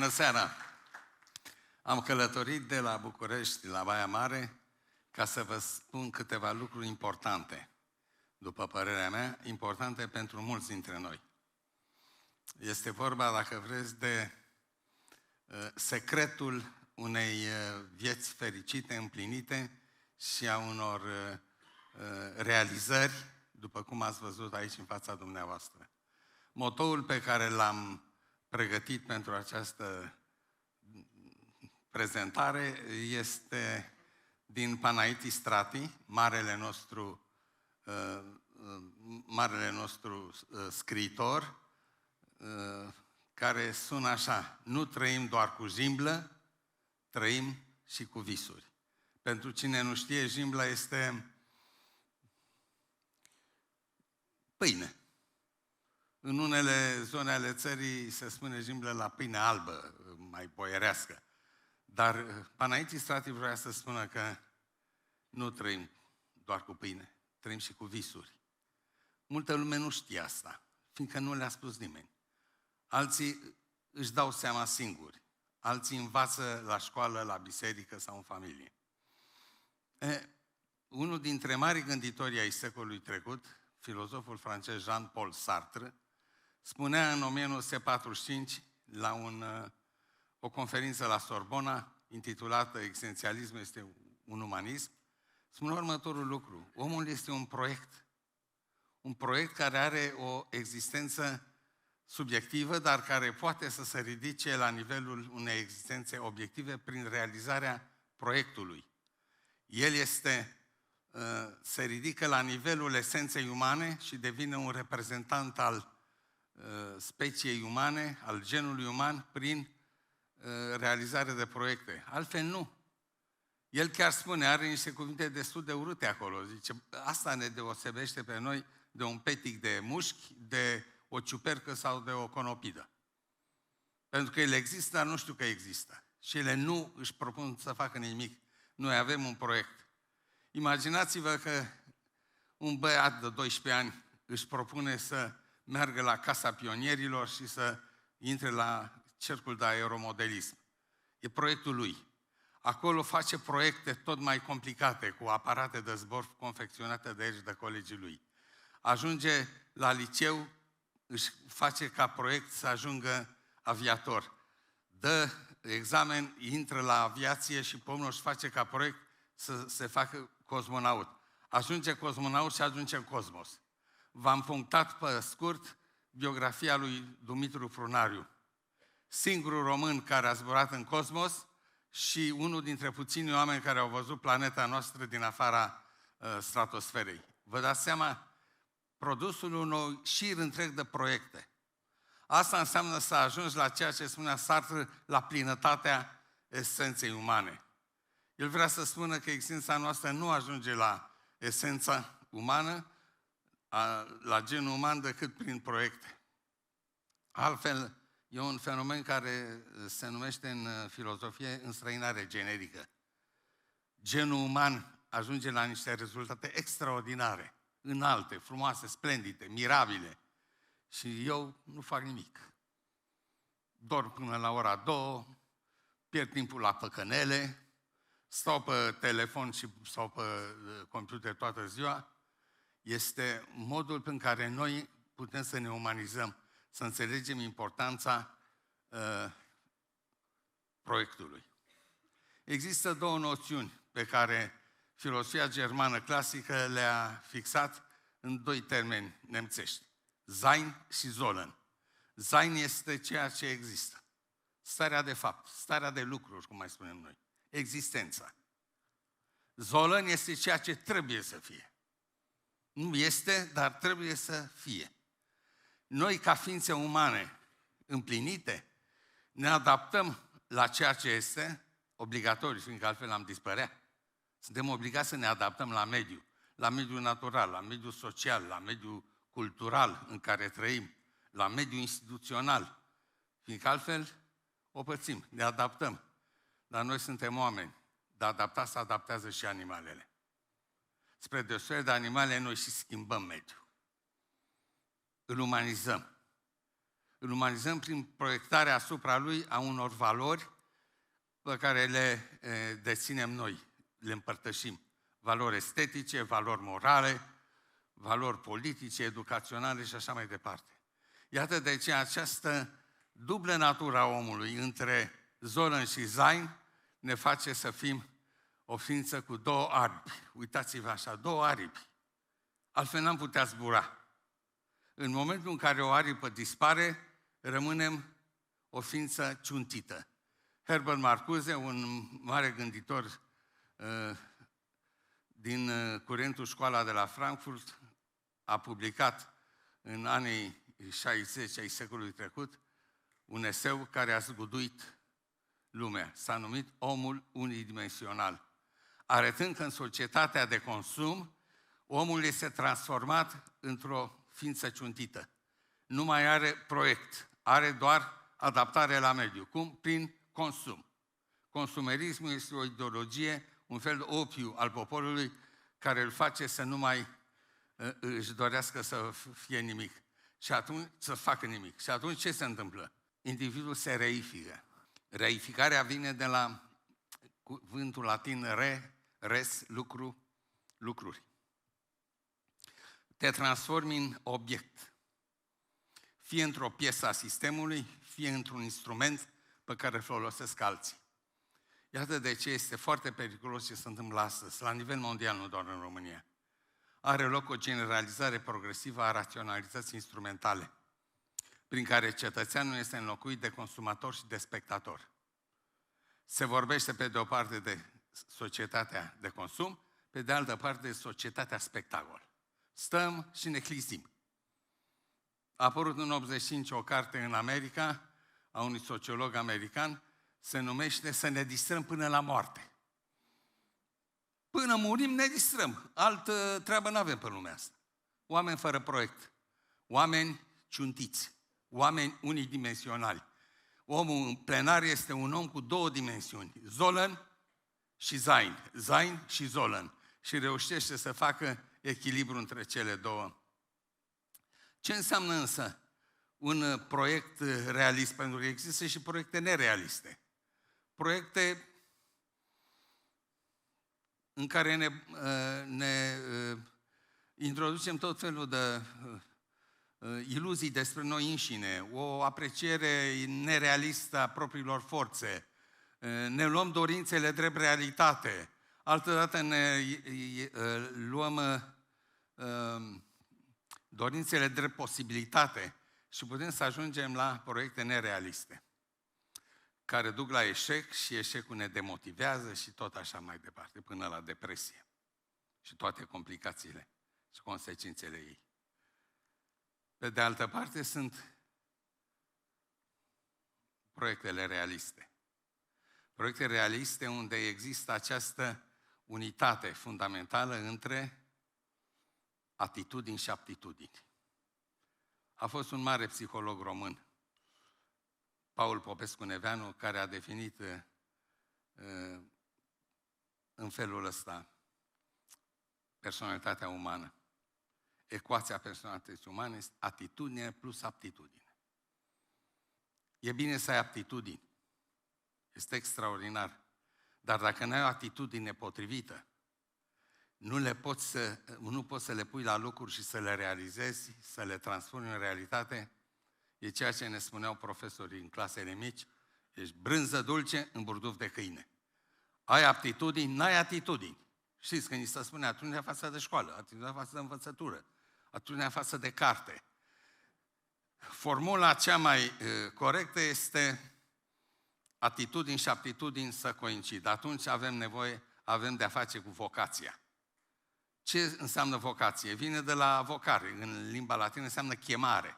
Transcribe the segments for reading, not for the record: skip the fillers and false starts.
Bună seara! Am călătorit de la București la Baia Mare ca să vă spun câteva lucruri importante, după părerea mea, importante pentru mulți dintre noi. Este vorba, dacă vreți, de secretul unei vieți fericite, împlinite și a unor realizări, după cum ați văzut aici în fața dumneavoastră. Motoul pe care l-am pregătit pentru această prezentare este din Panaiti Strati, marele nostru scriitor, care sună așa: nu trăim doar cu jimblă, trăim și cu visuri. Pentru cine nu știe, jimbla este pâine. În unele zone ale țării se spune jimblă la pâine albă, mai boierească. Dar Panaiti Strati vrea să spună că nu trăim doar cu pâine, trăim și cu visuri. Multă lume nu știe asta, fiindcă nu le-a spus nimeni. Alții își dau seama singuri, alții învață la școală, la biserică sau în familie. Unul dintre marii gânditori ai secolului trecut, filozoful francez Jean-Paul Sartre, spunea în 1945 la o conferință la Sorbona, intitulată Existențialism este un umanism, spune următorul lucru: omul este un proiect care are o existență subiectivă, dar care poate să se ridice la nivelul unei existențe obiective prin realizarea proiectului. El se ridică la nivelul esenței umane și devine un reprezentant al speciei umane, al genului uman, prin realizare de proiecte. Altfel nu. El chiar spune, are niște cuvinte destul de urâte acolo. Zice, asta ne deosebește pe noi de un petic de mușchi, de o ciupercă sau de o conopidă. Pentru că ele există, dar nu știu că există. Și ele nu își propun să facă nimic. Noi avem un proiect. Imaginați-vă că un băiat de 12 ani își propune să meargă la Casa Pionierilor și să intre la cercul de aeromodelism. E proiectul lui. Acolo face proiecte tot mai complicate, cu aparate de zbor confecționate de aici de colegii lui. Ajunge la liceu, își face ca proiect să ajungă aviator. Dă examen, intră la aviație și pe urmă își face ca proiect să se facă cosmonaut. Ajunge cosmonaut și ajunge în cosmos. V-am punctat pe scurt biografia lui Dumitru Prunariu, singurul român care a zburat în cosmos și unul dintre puținii oameni care au văzut planeta noastră din afara stratosferei. Vă dați seama? Produsul unui șir întreg de proiecte. Asta înseamnă să ajungi la ceea ce spunea Sartre, la plinătatea esenței umane. El vrea să spună că existența noastră nu ajunge la esența umană, la genul uman, decât prin proiecte. Altfel, e un fenomen care se numește în filozofie înstrăinare generică. Genul uman ajunge la niște rezultate extraordinare, înalte, frumoase, splendide, mirabile. Și eu nu fac nimic. Dorm până la ora 2, pierd timpul la păcănele, stau pe telefon sau pe computer toată ziua. Este modul prin care noi putem să ne umanizăm, să înțelegem importanța proiectului. Există două noțiuni pe care filosofia germană clasică le-a fixat în doi termeni nemțești: Sein și Sollen. Sein este ceea ce există. Starea de fapt, starea de lucruri, cum mai spunem noi. Existența. Sollen este ceea ce trebuie să fie. Nu este, dar trebuie să fie. Noi, ca ființe umane împlinite, ne adaptăm la ceea ce este obligatoriu, fiindcă altfel am dispărea. Suntem obligați să ne adaptăm la mediul natural, la mediul social, la mediul cultural în care trăim, la mediul instituțional, fiindcă altfel o pățim, ne adaptăm. Dar noi suntem oameni, de adaptat se adaptează și animalele. Spre deosebire de animale, noi și schimbăm mediul. Îl umanizăm. Îl umanizăm prin proiectarea asupra lui a unor valori pe care le deținem noi, le împărtășim. Valori estetice, valori morale, valori politice, educaționale și așa mai departe. Iată de ce această dublă natură a omului între Zolan și Zain ne face să fim o ființă cu două aripi. Uitați-vă așa, două aripi. Altfel n-am putea zbura. În momentul în care o aripă dispare, rămânem o ființă ciuntită. Herbert Marcuse, un mare gânditor din curentul Școala de la Frankfurt, a publicat în anii 60 ai secolului trecut un eseu care a zguduit lumea. S-a numit Omul unidimensional. Arătând că în societatea de consum, omul este transformat într-o ființă ciuntită. Nu mai are proiect, are doar adaptare la mediu. Cum? Prin consum. Consumerismul este o ideologie, un fel de opiu al poporului care îl face să nu mai își dorească să fie nimic. Și atunci să facă nimic. Și atunci ce se întâmplă? Individul se reifică. Reificarea vine de la cuvântul latin res, lucru, lucruri. Te transformi în obiect. Fie într-o piesă a sistemului, fie într-un instrument pe care îl folosesc alții. Iată de ce este foarte periculos ce se întâmplă astăzi, la nivel mondial, nu doar în România. Are loc o generalizare progresivă a raționalității instrumentale, prin care cetățeanul este înlocuit de consumator și de spectator. Se vorbește pe de o parte de societatea de consum, pe de altă parte de societatea spectacol. Stăm și ne clizim. A apărut în 85 o carte în America, a unui sociolog american, se numește Să ne distrăm până la moarte. Până murim ne distrăm. Altă treabă n-avem pe lumea asta. Oameni fără proiect. Oameni ciuntiți. Oameni unidimensionali. Omul în plenar este un om cu două dimensiuni. Zolan și Zain. Zain și Zolan. Și reușește să facă echilibru între cele două. Ce înseamnă însă un proiect realist? Pentru că există și proiecte nerealiste. Proiecte în care ne introducem tot felul de iluzii despre noi înșine, o apreciere nerealistă a propriilor forțe, ne luăm dorințele drept realitate, altădată ne luăm dorințele drept posibilitate și putem să ajungem la proiecte nerealiste, care duc la eșec și eșecul ne demotivează și tot așa mai departe, până la depresie și toate complicațiile și consecințele ei. Pe de altă parte sunt proiectele realiste. Proiecte realiste unde există această unitate fundamentală între atitudini și aptitudini. A fost un mare psiholog român, Paul Popescu-Neveanu, care a definit în felul ăsta personalitatea umană. Ecuația personalității umane este atitudine plus aptitudine. E bine să ai aptitudini. Este extraordinar. Dar dacă nu ai o atitudine potrivită, nu poți să le pui la lucruri și să le realizezi, să le transformi în realitate. E ceea ce ne spuneau profesorii în clasele mici. Ești brânză dulce în burduf de câine. Ai aptitudini, n-ai atitudini. Știți că ni se spune atitudinea față de școală, atitudinea față de învățătură, atitudinea față de carte. Formula cea mai corectă este atitudini și aptitudini să coincidă. Atunci avem de-a face cu vocația. Ce înseamnă vocație? Vine de la vocare. În limba latină înseamnă chemare.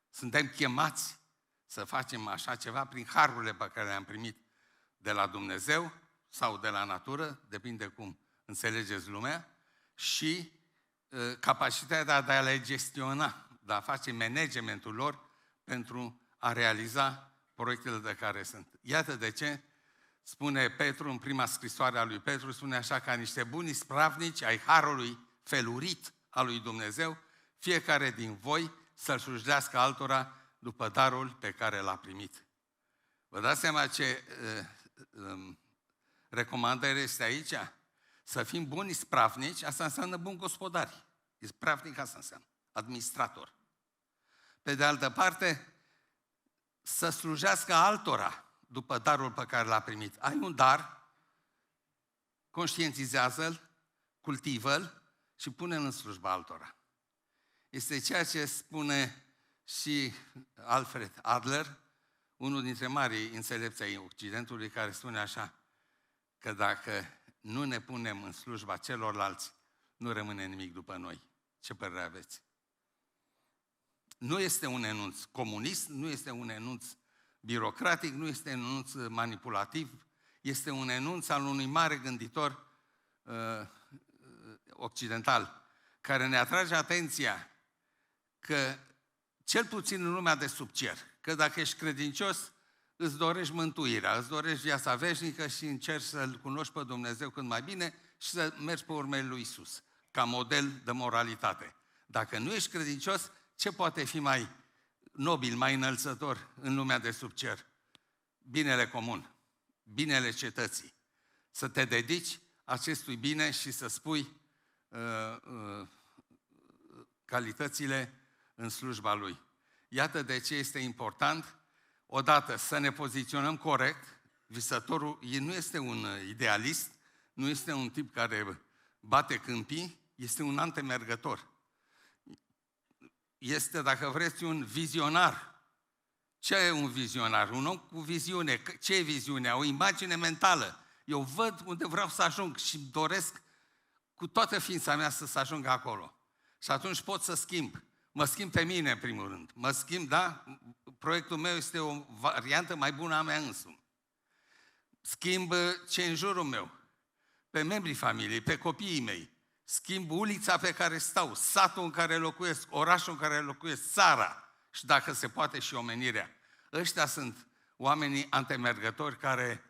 Suntem chemați să facem așa ceva prin harurile pe care le-am primit de la Dumnezeu sau de la natură, depinde cum înțelegeți lumea, și capacitatea de a le gestiona, de a face managementul lor pentru a realiza proiectele de care sunt. Iată de ce spune Petru în prima scrisoare a lui Petru, spune așa: ca niște buni spravnici ai harului felurit al lui Dumnezeu, fiecare din voi să-l slujdească altora după darul pe care l-a primit. Vă dați seama ce recomandare este aici? Să fim buni ispravnici, asta înseamnă bun gospodari. Ispravnic asta înseamnă, administrator. Pe de altă parte, să slujească altora după darul pe care l-a primit. Ai un dar, conștientizează-l, cultivă-l și pune-l în slujba altora. Este ceea ce spune și Alfred Adler, unul dintre marii înțelepți ai Occidentului, care spune așa, că dacă nu ne punem în slujba celorlalți, nu rămâne nimic după noi. Ce părere aveți? Nu este un enunț comunist, nu este un enunț birocratic, nu este un enunț manipulativ, este un enunț al unui mare gânditor occidental, care ne atrage atenția că, cel puțin în lumea de sub cer, că dacă ești credincios, îți dorești mântuirea, îți dorești viața veșnică și încerci să-L cunoști pe Dumnezeu cât mai bine și să mergi pe urmele lui Iisus, ca model de moralitate. Dacă nu ești credincios, ce poate fi mai nobil, mai înălțător în lumea de sub cer? Binele comun, binele cetății. Să te dedici acestui bine și să spui calitățile în slujba lui. Iată de ce este important, odată, să ne poziționăm corect. Visătorul nu este un idealist, nu este un tip care bate câmpii, este un antemergător. Este, dacă vreți, un vizionar. Ce e un vizionar? Un om cu viziune. Ce e viziunea? O imagine mentală. Eu văd unde vreau să ajung și doresc cu toată ființa mea să ajung acolo. Și atunci pot să schimb. Mă schimb pe mine, în primul rând. Mă schimb, da? Proiectul meu este o variantă mai bună a mea însumi. Schimb ce în jurul meu, pe membrii familiei, pe copiii mei. Schimb ulița pe care stau, satul în care locuiesc, orașul în care locuiesc, țara și, dacă se poate, și omenirea. Ăștia sunt oamenii antemergători care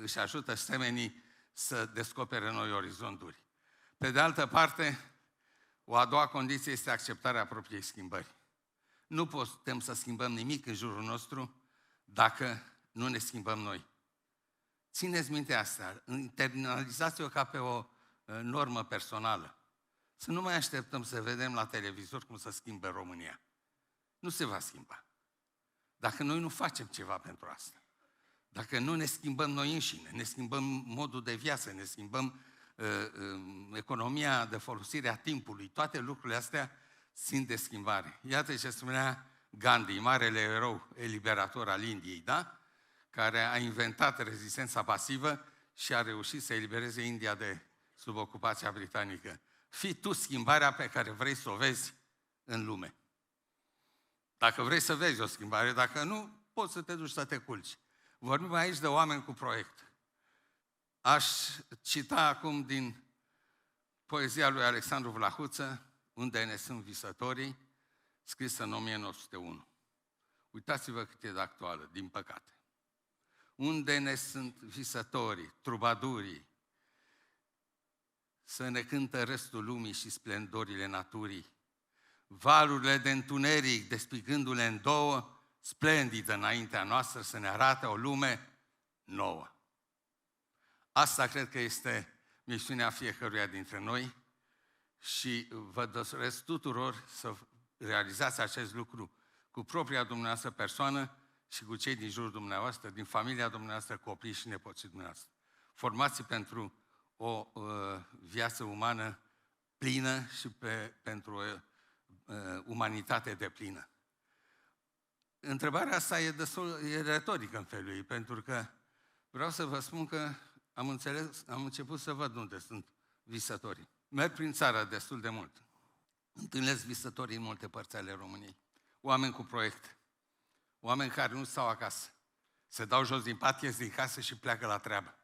își ajută semenii să descopere noi orizonturi. Pe de altă parte, o a doua condiție este acceptarea propriei schimbări. Nu putem să schimbăm nimic în jurul nostru dacă nu ne schimbăm noi. Țineți minte asta, internalizați-o ca pe o normă personală. Să nu mai așteptăm să vedem la televizor cum se schimbă România. Nu se va schimba. Dacă noi nu facem ceva pentru asta. Dacă nu ne schimbăm noi înșine, ne schimbăm modul de viață, ne schimbăm economia de folosire a timpului, toate lucrurile astea țin de schimbare. Iată ce spunea Gandhi, marele erou eliberator al Indiei, da? Care a inventat rezistența pasivă și a reușit să elibereze India de sub ocupația britanică. Fii tu schimbarea pe care vrei să o vezi în lume. Dacă vrei să vezi o schimbare, dacă nu, poți să te duci să te culci. Vorbim aici de oameni cu proiect. Aș cita acum din poezia lui Alexandru Vlahuță, Unde ne sunt visătorii, scrisă în 1901. Uitați-vă cât e de actuală, din păcate. Unde ne sunt visătorii, trubadurii, să ne cântă restul lumii și splendorile naturii. Valurile de întuneric, despicându-le în două, splendidă înaintea noastră, să ne arate o lume nouă. Asta cred că este misiunea fiecăruia dintre noi și vă doresc tuturor să realizați acest lucru cu propria dumneavoastră persoană și cu cei din jurul dumneavoastră, din familia dumneavoastră, copii și nepoții dumneavoastră. Formați pentru o viață umană plină și pentru o umanitate deplină. Întrebarea asta e retorică în felul ei, pentru că vreau să vă spun că am început să văd unde sunt visătorii. Merg prin țară destul de mult. Întâlnesc visătorii în multe părți ale României. Oameni cu proiect. Oameni care nu stau acasă. Se dau jos din pat, ies din casă și pleacă la treabă.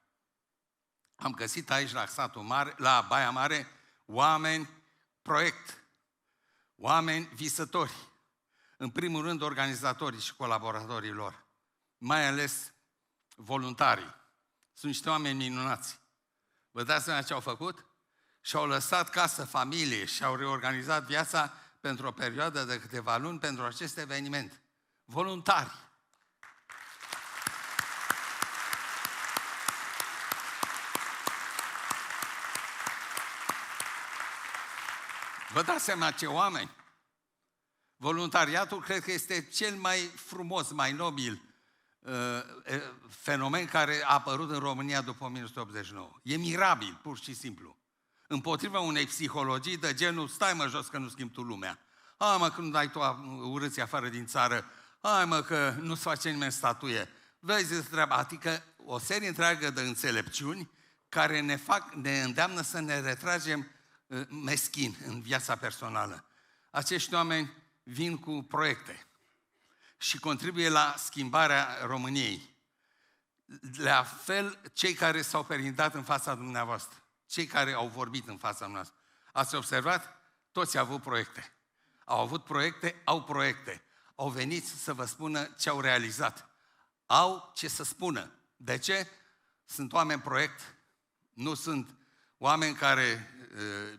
Am găsit aici, la satul mare, la Baia Mare, oameni proiect. Oameni visători. În primul rând, organizatorii și colaboratorii lor. Mai ales voluntarii. Sunt niște oameni minunați. Vă dați seama ce au făcut? Și-au lăsat casă, familie, și-au reorganizat viața pentru o perioadă de câteva luni pentru acest eveniment. Voluntari. Vă dați seama ce oameni? Voluntariatul cred că este cel mai frumos, mai nobil fenomen care a apărut în România după 1989. E mirabil, pur și simplu. Împotriva unei psihologii de genul, stai mă jos că nu schimbi tu lumea. Hai mă că nu dai tu urâții afară din țară. Hai mă că nu-ți face nimeni statuie. Vezi treaba, adică o serie întreagă de înțelepciuni care ne îndeamnă să ne retragem meschin în viața personală. Acești oameni vin cu proiecte și contribuie la schimbarea României. La fel, cei care s-au perindat în fața dumneavoastră, cei care au vorbit în fața noastră. Ați observat? Toți au avut proiecte. Au avut proiecte, au proiecte. Au venit să vă spună ce au realizat. Au ce să spună. De ce? Sunt oameni proiect, nu sunt oameni care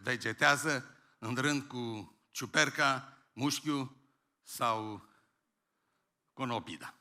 vegetează în rând cu ciuperca, mușchiul sau conopida.